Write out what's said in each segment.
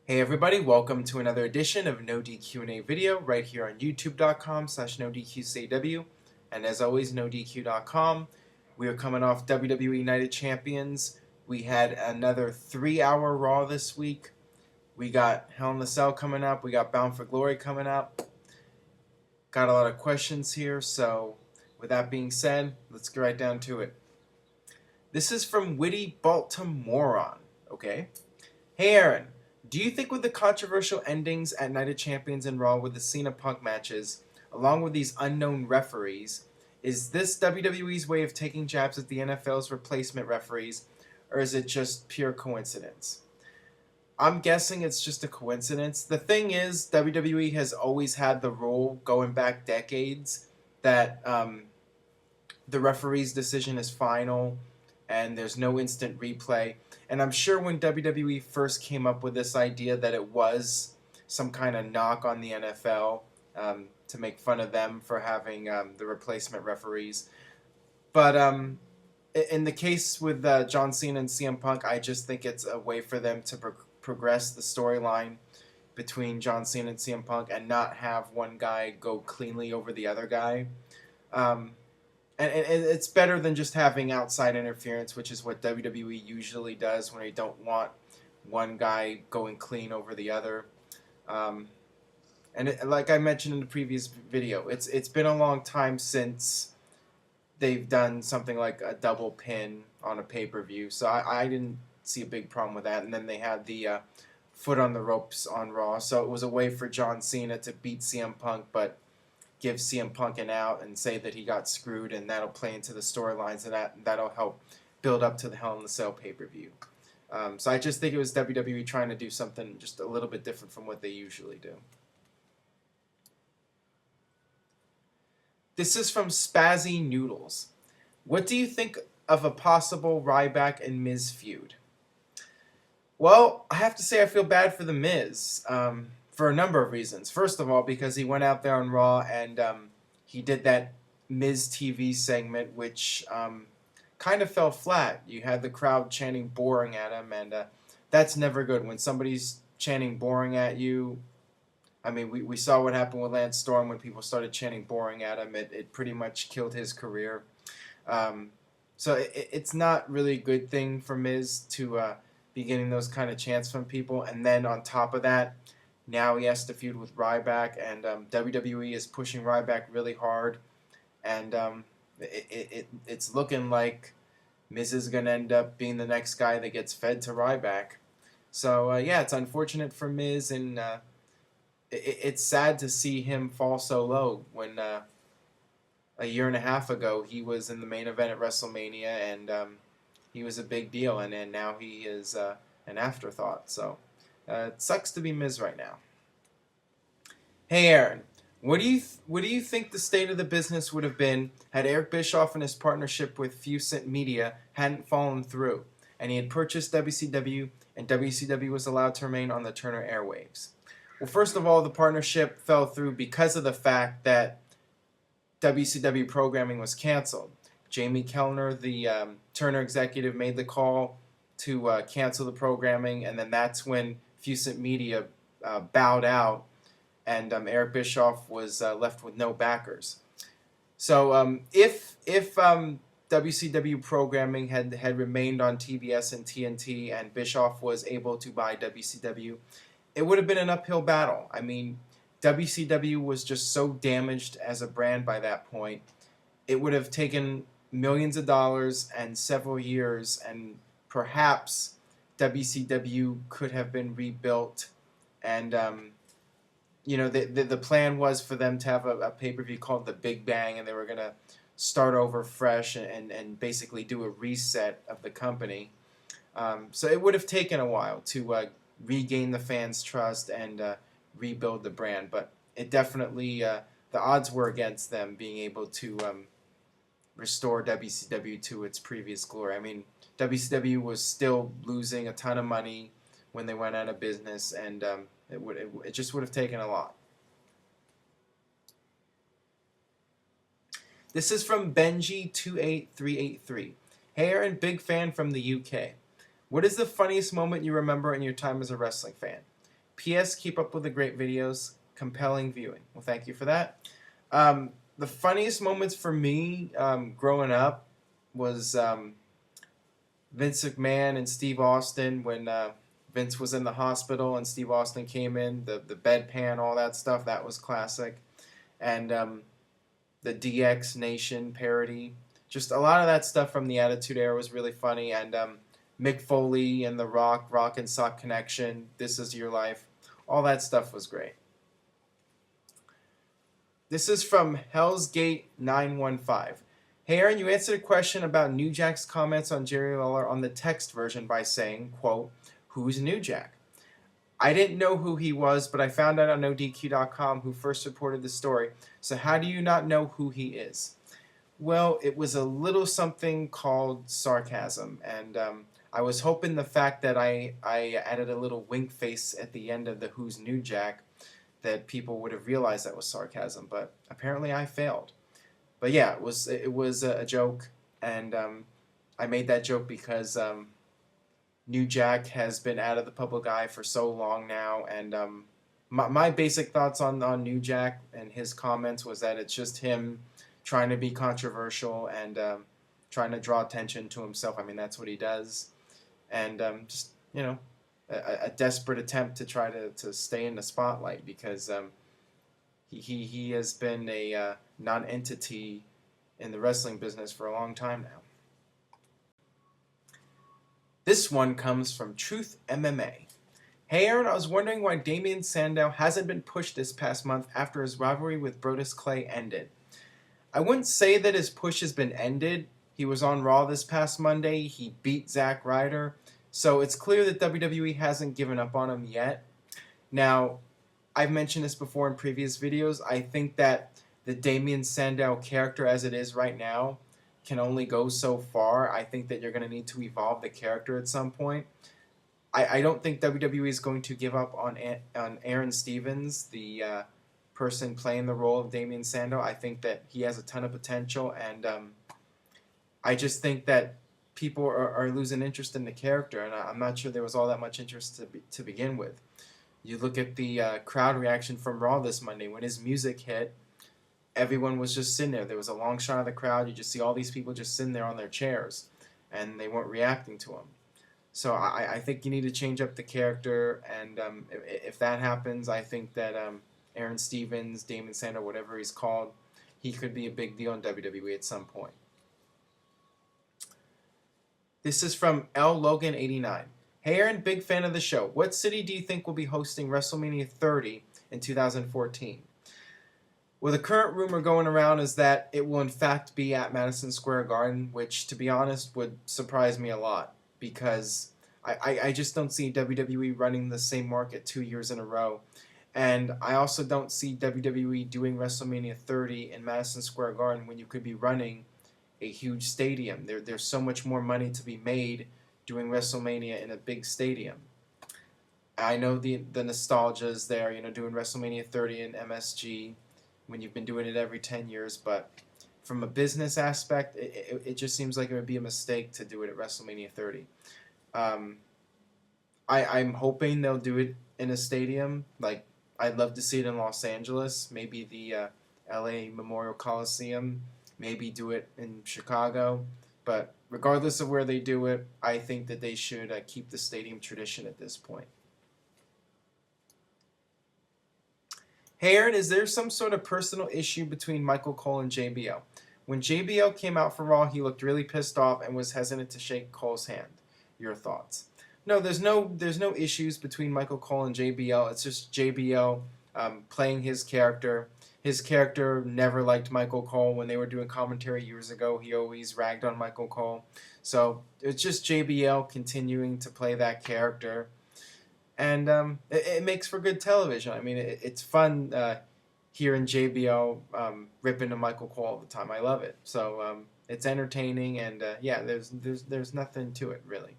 Hey everybody, welcome to another edition of NoDQ&A video right here on youtube.com/NoDQCW. And as always, NoDQ.com. We are coming off WWE United Champions. We had another 3-hour Raw this week. We got Hell in a Cell coming up. We got Bound for Glory coming up. Got a lot of questions here, so with that being said, let's get right down to it. This is from Witty Baltimorean, okay? Hey Aaron, do you think with the controversial endings at Night of Champions and Raw with the Cena Punk matches, along with these unknown referees, is this WWE's way of taking jabs at the NFL's replacement referees, or is it just pure coincidence? I'm guessing it's just a coincidence. The thing is, WWE has always had the rule, going back decades, that the referee's decision is final and there's no instant replay. And I'm sure when WWE first came up with this idea that it was some kind of knock on the NFL to make fun of them for having the replacement referees. But in the case with John Cena and CM Punk, I just think it's a way for them to progress the storyline between John Cena and CM Punk and not have one guy go cleanly over the other guy. And it's better than just having outside interference, which is what WWE usually does when they don't want one guy going clean over the other. Like I mentioned in the previous video, it's been a long time since they've done something like a double pin on a pay-per-view, so I didn't see a big problem with that. And then they had the foot on the ropes on Raw, so it was a way for John Cena to beat CM Punk, but give CM Punk an out and say that he got screwed, and that'll play into the storylines, and that'll help build up to the Hell in a Cell pay-per-view. So I just think it was WWE trying to do something just a little bit different from what they usually do. This is from Spazzy Noodles. What do you think of a possible Ryback and Miz feud? Well, I have to say I feel bad for the Miz. For a number of reasons. First of all, because he went out there on Raw and he did that Miz TV segment, which kind of fell flat. You had the crowd chanting boring at him, and that's never good. When somebody's chanting boring at you, I mean, we saw what happened with Lance Storm when people started chanting boring at him. It pretty much killed his career. So it's not really a good thing for Miz to be getting those kind of chants from people. And then on top of that, now he has to feud with Ryback, and WWE is pushing Ryback really hard, and it's looking like Miz is going to end up being the next guy that gets fed to Ryback. So, yeah, it's unfortunate for Miz, and it's sad to see him fall so low when a year and a half ago he was in the main event at WrestleMania, and he was a big deal, and now he is an afterthought. So it sucks to be Miz right now. Hey Aaron, what do you think the state of the business would have been had Eric Bischoff and his partnership with Fusent Media hadn't fallen through, and he had purchased WCW, and WCW was allowed to remain on the Turner airwaves? Well, first of all, the partnership fell through because of the fact that WCW programming was canceled. Jamie Kellner, the Turner executive, made the call to cancel the programming, and then that's when Fusent Media bowed out, and Eric Bischoff was left with no backers. So if WCW programming had remained on TBS and TNT, and Bischoff was able to buy WCW, it would have been an uphill battle. I mean, WCW was just so damaged as a brand by that point. It would have taken millions of dollars and several years, and perhaps WCW could have been rebuilt, and the plan was for them to have a pay-per-view called The Big Bang, and they were going to start over fresh and basically do a reset of the company. So it would have taken a while to regain the fans' trust and rebuild the brand, but it definitely, the odds were against them being able to restore WCW to its previous glory. I mean, WCW was still losing a ton of money when they went out of business, and it just would have taken a lot. This is from Benji28383. Hey Aaron, big fan from the UK. What is the funniest moment you remember in your time as a wrestling fan? P.S. Keep up with the great videos. Compelling viewing. Well, thank you for that. The funniest moments for me growing up was Vince McMahon and Steve Austin when Vince was in the hospital and Steve Austin came in. The bedpan, all that stuff, that was classic. And the DX Nation parody. Just a lot of that stuff from the Attitude Era was really funny. And Mick Foley and The Rock and Sock Connection, This Is Your Life. All that stuff was great. This is from Hell's Gate 915. Hey Aaron, you answered a question about New Jack's comments on Jerry Lawler on the text version by saying, quote, "Who's New Jack?" I didn't know who he was, but I found out on NoDQ.com who first reported the story. So how do you not know who he is? Well, it was a little something called sarcasm, and I was hoping the fact that I added a little wink face at the end of the Who's New Jack that people would have realized that was sarcasm, but apparently I failed. But yeah, it was a joke, and I made that joke because New Jack has been out of the public eye for so long now, and my basic thoughts on New Jack and his comments was that it's just him trying to be controversial and trying to draw attention to himself. I mean, that's what he does, and just, you know, a desperate attempt to try to stay in the spotlight because he has been a non-entity in the wrestling business for a long time now. This one comes from Truth MMA. Hey Aaron, I was wondering why Damien Sandow hasn't been pushed this past month after his rivalry with Brodus Clay ended. I wouldn't say that his push has been ended. He was on Raw this past Monday. He beat Zack Ryder. So it's clear that WWE hasn't given up on him yet. Now, I've mentioned this before in previous videos. I think that the Damien Sandow character as it is right now can only go so far. I think that you're going to need to evolve the character at some point. I don't think WWE is going to give up on Aaron Stevens, the person playing the role of Damien Sandow. I think that he has a ton of potential, and I just think that people are losing interest in the character, and I'm not sure there was all that much interest to begin with. You look at the crowd reaction from Raw this Monday. When his music hit, everyone was just sitting there. There was a long shot of the crowd. You just see all these people just sitting there on their chairs, and they weren't reacting to him. So I think you need to change up the character, and if that happens, I think that Aaron Stevens, Damien Sandow, whatever he's called, he could be a big deal in WWE at some point. This is from L. Logan 89. Hey Aaron, big fan of the show. What city do you think will be hosting WrestleMania 30 in 2014? Well, the current rumor going around is that it will in fact be at Madison Square Garden, which, to be honest, would surprise me a lot because I just don't see WWE running the same market 2 years in a row. And I also don't see WWE doing WrestleMania 30 in Madison Square Garden when you could be running a huge stadium. There's so much more money to be made doing WrestleMania in a big stadium. I know the nostalgia is there, you know, doing WrestleMania 30 in MSG when you've been doing it every 10 years, but from a business aspect, it just seems like it would be a mistake to do it at WrestleMania 30. I'm hoping they'll do it in a stadium. Like, I'd love to see it in Los Angeles, maybe the LA Memorial Coliseum, maybe do it in Chicago. But regardless of where they do it, I think that they should keep the stadium tradition at this point. Hey Aaron, is there some sort of personal issue between Michael Cole and JBL? When JBL came out for Raw, he looked really pissed off and was hesitant to shake Cole's hand. Your thoughts? No, there's no issues between Michael Cole and JBL. It's just JBL playing his character. His character never liked Michael Cole. When they were doing commentary years ago, he always ragged on Michael Cole. So it's just JBL continuing to play that character. And it makes for good television. I mean, it's fun hearing JBL ripping to Michael Cole all the time. I love it. So it's entertaining, and yeah, there's nothing to it really.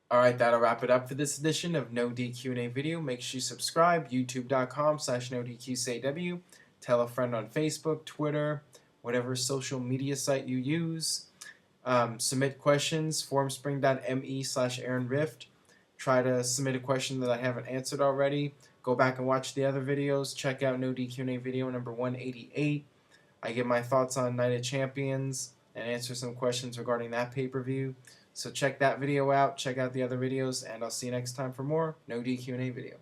All right, that'll wrap it up for this edition of No DQ&A video. Make sure you subscribe, youtube.com/NoDQ&AV. Tell a friend on Facebook, Twitter, whatever social media site you use. Submit questions, formspring.me/AaronRift. try to submit a question that I haven't answered already, go back and watch the other videos. Check out No DQ&A video number 188. I give my thoughts on Night of Champions and answer some questions regarding that pay-per-view. So check that video out, check out the other videos, and I'll see you next time for more No DQ&A video.